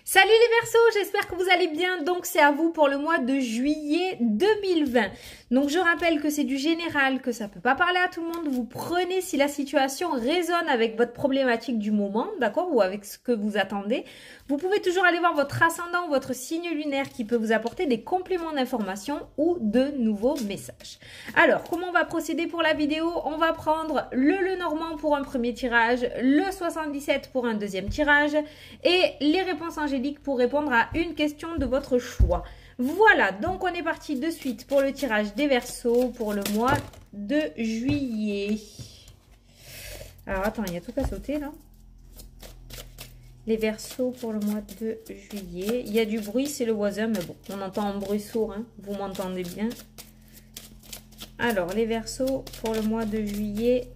Salut les Verseaux, j'espère que vous allez bien. Donc c'est à vous pour le mois de juillet 2020. Donc je rappelle que c'est du général, que ça peut pas parler à tout le monde. Vous prenez si la situation résonne avec votre problématique du moment, d'accord, ou avec ce que vous attendez. Vous pouvez toujours aller voir votre ascendant, votre signe lunaire qui peut vous apporter des compléments d'information ou de nouveaux messages. Alors, comment on va procéder pour la vidéo? On va prendre le Lenormand pour un premier tirage, le 77 pour un deuxième tirage et les réponses angéliques pour répondre à une question de votre choix. Voilà, donc on est parti de suite pour le tirage des Verseaux pour le mois de juillet. Alors attends, il y a tout à sauter là. Les Verseaux pour le mois de juillet. Il y a du bruit, c'est le voisin, mais bon, on entend un bruit sourd, hein. Vous m'entendez bien. Alors, les Verseaux pour le mois de juillet.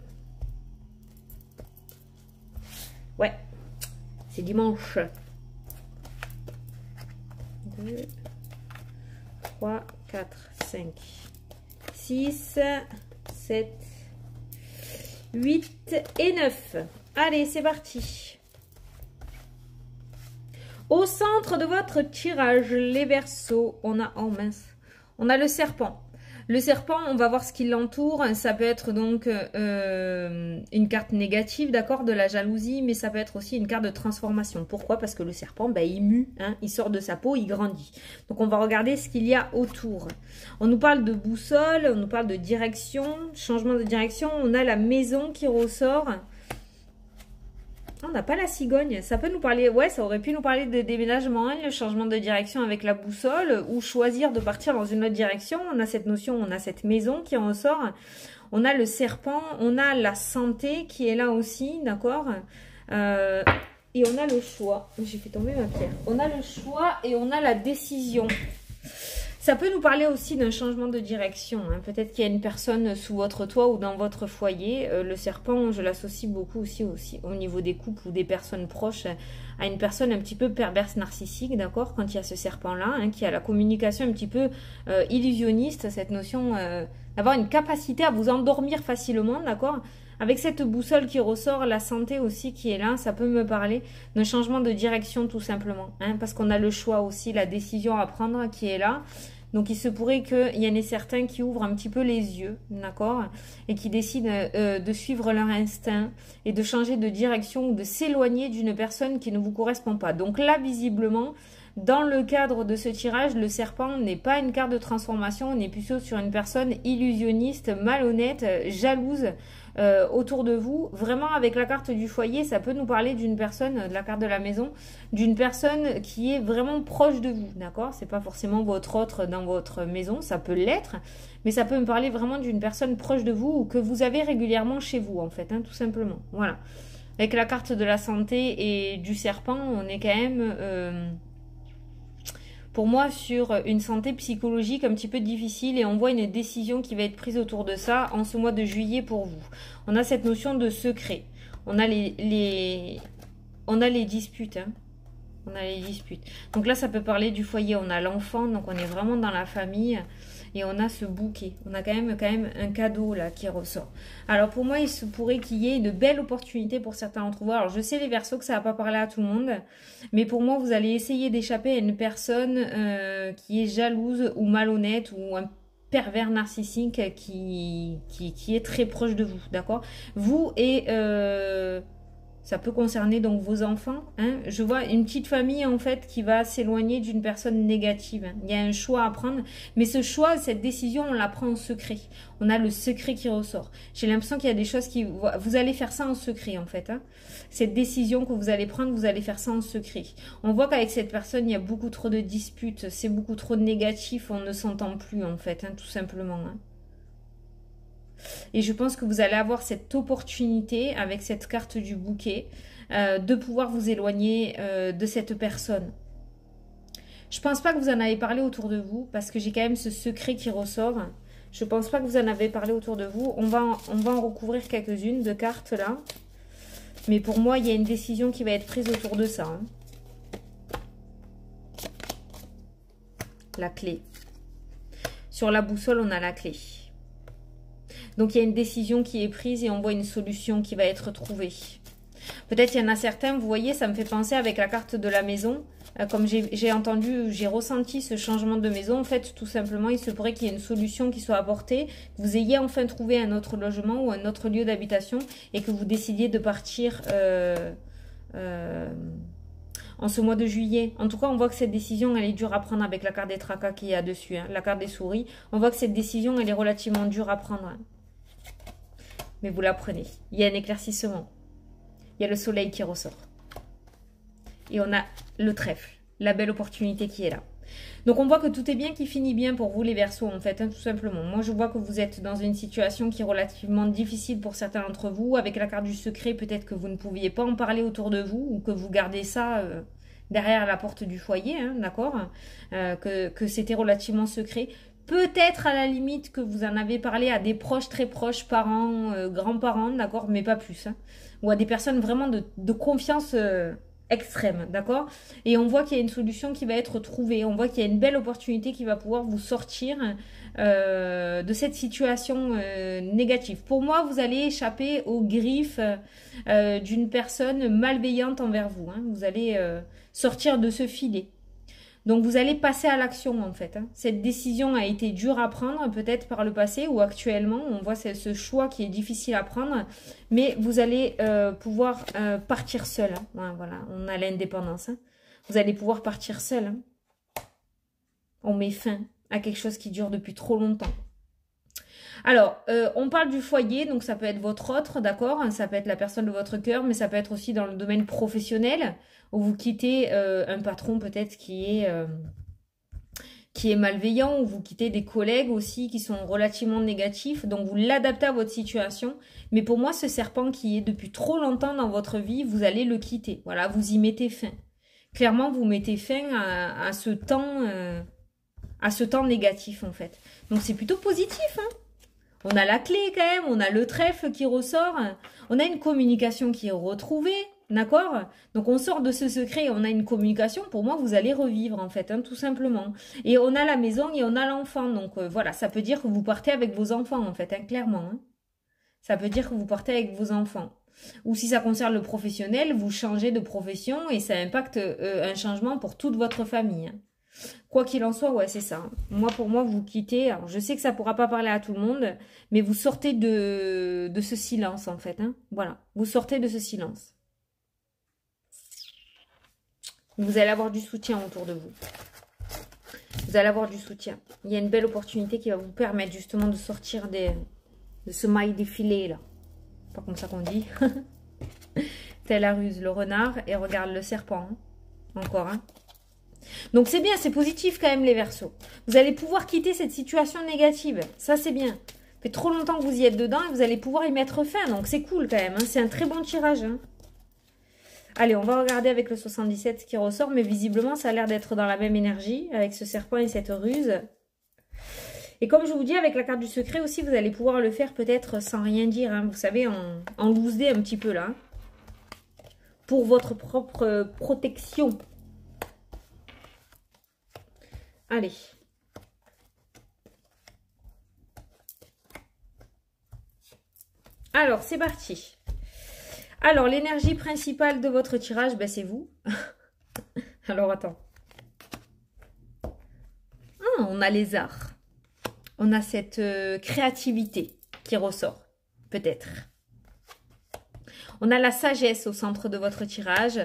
Ouais, c'est dimanche. 2, 3, 4, 5, 6, 7, 8 et 9. Allez, c'est parti. Au centre de votre tirage, les Verseaux, on a, oh mince, on a le serpent. Le serpent, on va voir ce qui l'entoure. Ça peut être donc une carte négative, d'accord, de la jalousie, mais ça peut être aussi une carte de transformation. Pourquoi? Parce que le serpent, ben, il mue, hein, il sort de sa peau, il grandit. Donc, on va regarder ce qu'il y a autour. On nous parle de boussole, on nous parle de direction, changement de direction. On a la maison qui ressort. On n'a pas la cigogne. Ça peut nous parler, ouais, ça aurait pu nous parler de déménagement, hein, le changement de direction avec la boussole ou choisir de partir dans une autre direction. On a cette notion, on a cette maison qui en ressort. On a le serpent, on a la santé qui est là aussi, d'accord, et on a le choix. J'ai fait tomber ma pierre. On a le choix et on a la décision. Ça peut nous parler aussi d'un changement de direction. Hein. Peut-être qu'il y a une personne sous votre toit ou dans votre foyer. Le serpent, je l'associe beaucoup aussi au niveau des couples ou des personnes proches à une personne un petit peu perverse narcissique, d'accord, quand il y a ce serpent-là, hein, qui a la communication un petit peu illusionniste, cette notion d'avoir une capacité à vous endormir facilement, d'accord. Avec cette boussole qui ressort, la santé aussi qui est là, ça peut me parler d'un changement de direction tout simplement. Hein, parce qu'on a le choix aussi, la décision à prendre qui est là. Donc il se pourrait qu'il y en ait certains qui ouvrent un petit peu les yeux, d'accord, et qui décident de suivre leur instinct et de changer de direction ou de s'éloigner d'une personne qui ne vous correspond pas. Donc là, visiblement, dans le cadre de ce tirage, le serpent n'est pas une carte de transformation, on est plutôt sur une personne illusionniste, malhonnête, jalouse autour de vous. Vraiment, avec la carte du foyer, ça peut nous parler d'une personne, de la carte de la maison, d'une personne qui est vraiment proche de vous, d'accord? C'est pas forcément votre autre dans votre maison, ça peut l'être, mais ça peut me parler vraiment d'une personne proche de vous ou que vous avez régulièrement chez vous, en fait, hein, tout simplement. Voilà. Avec la carte de la santé et du serpent, on est quand même... pour moi, sur une santé psychologique un petit peu difficile et on voit une décision qui va être prise autour de ça en ce mois de juillet pour vous. On a cette notion de secret. On a on a les disputes. Hein. On a les disputes. Donc là, ça peut parler du foyer. On a l'enfant, donc on est vraiment dans la famille. Et on a ce bouquet. On a quand même un cadeau là qui ressort. Alors pour moi, il se pourrait qu'il y ait une belle opportunité pour certains d'entre vous. Alors je sais les Verseaux que ça va pas parler à tout le monde. Mais pour moi, vous allez essayer d'échapper à une personne qui est jalouse ou malhonnête ou un pervers narcissique qui est très proche de vous. D'accord? Vous et... ça peut concerner donc vos enfants. Hein. Je vois une petite famille en fait qui va s'éloigner d'une personne négative. Hein. Il y a un choix à prendre. Mais ce choix, cette décision, on la prend en secret. On a le secret qui ressort. J'ai l'impression qu'il y a des choses qui... Vous allez faire ça en secret en fait. Hein. Cette décision que vous allez prendre, vous allez faire ça en secret. On voit qu'avec cette personne, il y a beaucoup trop de disputes. C'est beaucoup trop de négatif. On ne s'entend plus en fait, hein, tout simplement. Hein. Et je pense que vous allez avoir cette opportunité avec cette carte du bouquet de pouvoir vous éloigner de cette personne. Je pense pas que vous en avez parlé autour de vous parce que j'ai quand même ce secret qui ressort. Je pense pas que vous en avez parlé autour de vous. On va en recouvrir quelques-unes de cartes là. Mais pour moi, il y a une décision qui va être prise autour de ça. Hein. La clé. Sur la boussole, on a la clé. Donc, il y a une décision qui est prise et on voit une solution qui va être trouvée. Peut-être il y en a certains, vous voyez, ça me fait penser avec la carte de la maison. Comme j'ai entendu, j'ai ressenti ce changement de maison, en fait, tout simplement, il se pourrait qu'il y ait une solution qui soit apportée, que vous ayez enfin trouvé un autre logement ou un autre lieu d'habitation et que vous décidiez de partir en ce mois de juillet. En tout cas, on voit que cette décision, elle est dure à prendre avec la carte des tracas qu'il y a dessus, hein, la carte des souris. On voit que cette décision, elle est relativement dure à prendre. Hein. Mais vous la prenez. Il y a un éclaircissement. Il y a le soleil qui ressort. Et on a le trèfle, la belle opportunité qui est là. Donc on voit que tout est bien, qui finit bien pour vous les Verseaux en fait, hein, tout simplement. Moi je vois que vous êtes dans une situation qui est relativement difficile pour certains d'entre vous. Avec la carte du secret, peut-être que vous ne pouviez pas en parler autour de vous ou que vous gardez ça derrière la porte du foyer, hein, d'accord, que c'était relativement secret. Peut-être à la limite que vous en avez parlé à des proches, très proches, parents, grands-parents, d'accord, mais pas plus. Hein, ou à des personnes vraiment de confiance extrême, d'accord. Et on voit qu'il y a une solution qui va être trouvée. On voit qu'il y a une belle opportunité qui va pouvoir vous sortir de cette situation négative. Pour moi, vous allez échapper aux griffes d'une personne malveillante envers vous. Hein. Vous allez sortir de ce filet. Donc, vous allez passer à l'action, en fait. Hein. Cette décision a été dure à prendre, peut-être par le passé ou actuellement. On voit ce choix qui est difficile à prendre. Mais vous allez pouvoir partir seul. Hein. Ouais, voilà, on a l'indépendance. Hein. Vous allez pouvoir partir seul. Hein. On met fin à quelque chose qui dure depuis trop longtemps. Alors, on parle du foyer, donc ça peut être votre autre, d'accord? Ça peut être la personne de votre cœur, mais ça peut être aussi dans le domaine professionnel, où vous quittez un patron peut-être qui est malveillant, ou vous quittez des collègues aussi qui sont relativement négatifs, donc vous l'adaptez à votre situation. Mais pour moi, ce serpent qui est depuis trop longtemps dans votre vie, vous allez le quitter. Voilà, vous y mettez fin. Clairement, vous mettez fin à ce temps négatif en fait. Donc c'est plutôt positif, hein. On a la clé quand même, on a le trèfle qui ressort, on a une communication qui est retrouvée, d'accord? Donc on sort de ce secret et on a une communication, pour moi vous allez revivre en fait, hein, tout simplement. Et on a la maison et on a l'enfant, donc voilà, ça peut dire que vous partez avec vos enfants en fait, hein, clairement. Hein. Ça peut dire que vous partez avec vos enfants. Ou si ça concerne le professionnel, vous changez de profession et ça impacte un changement pour toute votre famille. Hein. Quoi qu'il en soit, ouais, c'est ça. Moi, pour moi, vous quittez. Alors, je sais que ça ne pourra pas parler à tout le monde, mais vous sortez de ce silence, en fait. Hein. Voilà, vous sortez de ce silence. Vous allez avoir du soutien autour de vous. Vous allez avoir du soutien. Il y a une belle opportunité qui va vous permettre justement de sortir de ce maille défilé, là. Pas comme ça qu'on dit. Telle la ruse, le renard, et regarde le serpent. Hein. Encore, hein. Donc c'est bien, c'est positif quand même les Verseaux. Vous allez pouvoir quitter cette situation négative. Ça c'est bien. Ça fait trop longtemps que vous y êtes dedans et vous allez pouvoir y mettre fin. Donc c'est cool quand même. Hein. C'est un très bon tirage. Hein. Allez, on va regarder avec le 77 ce qui ressort. Mais visiblement, ça a l'air d'être dans la même énergie avec ce serpent et cette ruse. Et comme je vous dis, avec la carte du secret aussi, vous allez pouvoir le faire peut-être sans rien dire. Hein. Vous savez, en loose dé un petit peu là. Hein. Pour votre propre protection. Allez. Alors, c'est parti. Alors, l'énergie principale de votre tirage, ben, c'est vous. Alors, attends. Ah, on a les arts. On a cette créativité qui ressort, peut-être. On a la sagesse au centre de votre tirage.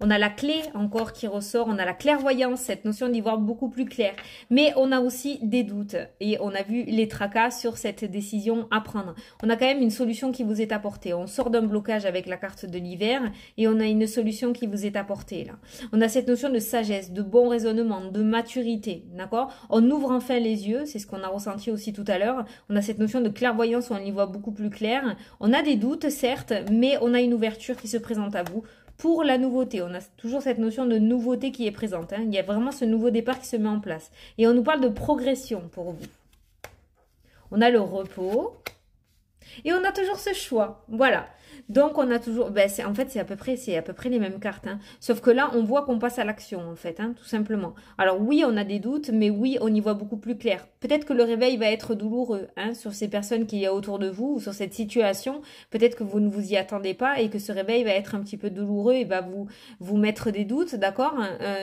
On a la clé encore qui ressort, on a la clairvoyance, cette notion d'y voir beaucoup plus clair. Mais on a aussi des doutes et on a vu les tracas sur cette décision à prendre. On a quand même une solution qui vous est apportée. On sort d'un blocage avec la carte de l'hiver et on a une solution qui vous est apportée là. On a cette notion de sagesse, de bon raisonnement, de maturité, d'accord? On ouvre enfin les yeux, c'est ce qu'on a ressenti aussi tout à l'heure. On a cette notion de clairvoyance où on y voit beaucoup plus clair. On a des doutes certes, mais on a une ouverture qui se présente à vous. Pour la nouveauté, on a toujours cette notion de nouveauté qui est présente. Hein. Il y a vraiment ce nouveau départ qui se met en place. Et on nous parle de progression pour vous. On a le repos. Et on a toujours ce choix. Voilà. Donc on a toujours, ben en fait c'est à peu près les mêmes cartes, hein. Sauf que là on voit qu'on passe à l'action en fait, hein, tout simplement. Alors oui on a des doutes, mais oui on y voit beaucoup plus clair. Peut-être que le réveil va être douloureux, hein, sur ces personnes qu'il y a autour de vous ou sur cette situation. Peut-être que vous ne vous y attendez pas et que ce réveil va être un petit peu douloureux et va vous mettre des doutes, d'accord,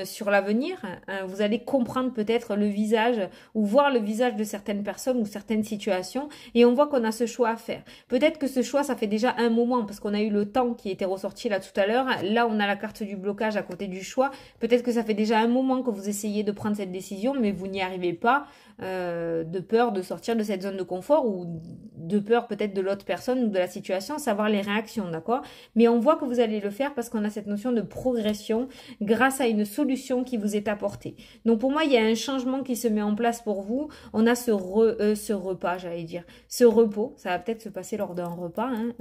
sur l'avenir. Vous allez comprendre peut-être le visage ou voir le visage de certaines personnes ou certaines situations et on voit qu'on a ce choix à faire. Peut-être que ce choix ça fait déjà un moment parce qu'on a eu le temps qui était ressorti là tout à l'heure. Là, on a la carte du blocage à côté du choix. Peut-être que ça fait déjà un moment que vous essayez de prendre cette décision, mais vous n'y arrivez pas, de peur de sortir de cette zone de confort ou de peur peut-être de l'autre personne ou de la situation, savoir les réactions, d'accord? Mais on voit que vous allez le faire parce qu'on a cette notion de progression grâce à une solution qui vous est apportée. Donc pour moi, il y a un changement qui se met en place pour vous. On a ce repas, j'allais dire, ce repos. Ça va peut-être se passer lors d'un repas, hein,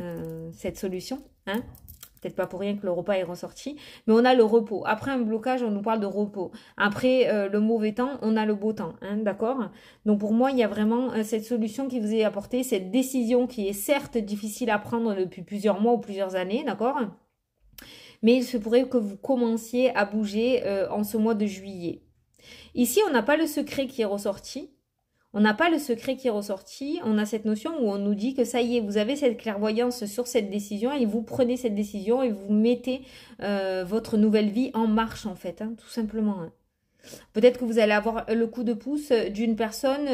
cette solution, hein. Peut-être pas pour rien que le repas est ressorti, mais on a le repos. Après un blocage, on nous parle de repos. Après le mauvais temps, on a le beau temps, hein, d'accord? Donc pour moi, il y a vraiment cette solution qui vous est apportée, cette décision qui est certes difficile à prendre depuis plusieurs mois ou plusieurs années, d'accord? Mais il se pourrait que vous commenciez à bouger en ce mois de juillet. Ici, on n'a pas le secret qui est ressorti. On n'a pas le secret qui est ressorti, on a cette notion où on nous dit que ça y est, vous avez cette clairvoyance sur cette décision et vous prenez cette décision et vous mettez votre nouvelle vie en marche en fait, hein, tout simplement. Hein. Peut-être que vous allez avoir le coup de pouce d'une personne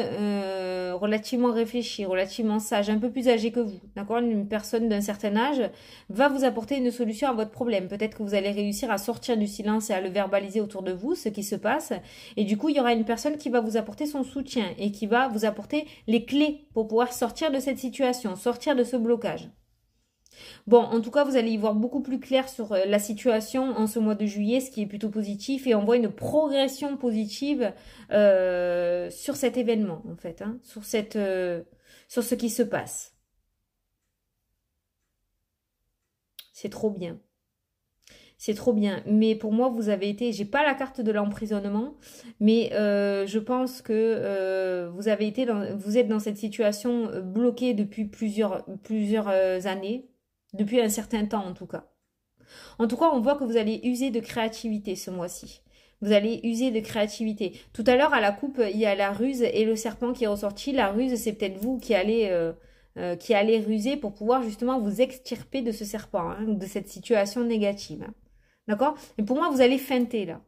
relativement réfléchie, relativement sage, un peu plus âgée que vous. D'accord? Une personne d'un certain âge va vous apporter une solution à votre problème. Peut-être que vous allez réussir à sortir du silence et à le verbaliser autour de vous, ce qui se passe. Et du coup, il y aura une personne qui va vous apporter son soutien et qui va vous apporter les clés pour pouvoir sortir de cette situation, sortir de ce blocage. Bon, en tout cas, vous allez y voir beaucoup plus clair sur la situation en ce mois de juillet, ce qui est plutôt positif. Et on voit une progression positive sur cet événement, en fait, hein, sur ce qui se passe. C'est trop bien. C'est trop bien. Mais pour moi, vous avez été... J'ai pas la carte de l'emprisonnement, mais je pense que vous êtes dans cette situation bloquée depuis plusieurs années. Depuis un certain temps, en tout cas. En tout cas, on voit que vous allez user de créativité ce mois-ci. Vous allez user de créativité. Tout à l'heure, à la coupe, il y a la ruse et le serpent qui est ressorti. La ruse, c'est peut-être vous qui allez ruser pour pouvoir justement vous extirper de ce serpent, hein, ou de cette situation négative. Hein. D'accord? Et pour moi, vous allez feinter, là.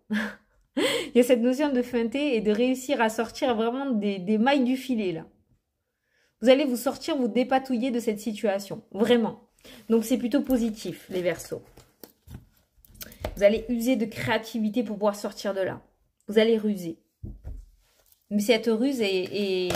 Il y a cette notion de feinter et de réussir à sortir vraiment des mailles du filet, là. Vous allez vous sortir, vous dépatouiller de cette situation. Vraiment. Donc, c'est plutôt positif, les Verseaux. Vous allez user de créativité pour pouvoir sortir de là. Vous allez ruser. Mais cette ruse est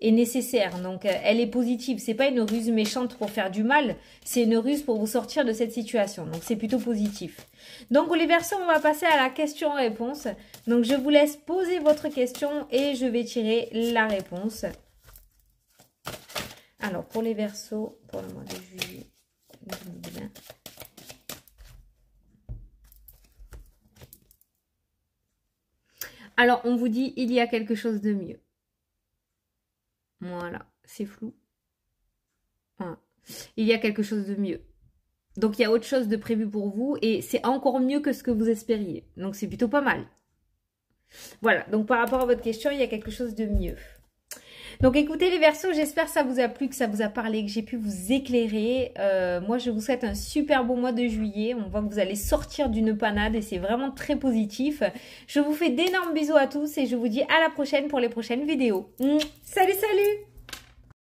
nécessaire. Donc, elle est positive. C'est pas une ruse méchante pour faire du mal. C'est une ruse pour vous sortir de cette situation. Donc, c'est plutôt positif. Donc, les Verseaux, on va passer à la question-réponse. Donc, je vous laisse poser votre question et je vais tirer la réponse. Alors, pour les Verseaux, pour le mois de juillet. Alors, on vous dit, il y a quelque chose de mieux. Voilà, c'est flou. Voilà. Il y a quelque chose de mieux. Donc, il y a autre chose de prévu pour vous et c'est encore mieux que ce que vous espériez. Donc, c'est plutôt pas mal. Voilà, donc par rapport à votre question, il y a quelque chose de mieux. Donc écoutez les Verseaux, j'espère que ça vous a plu, que ça vous a parlé, que j'ai pu vous éclairer. Moi je vous souhaite un super beau mois de juillet. On voit que vous allez sortir d'une panade et c'est vraiment très positif. Je vous fais d'énormes bisous à tous et je vous dis à la prochaine pour les prochaines vidéos. Salut, salut!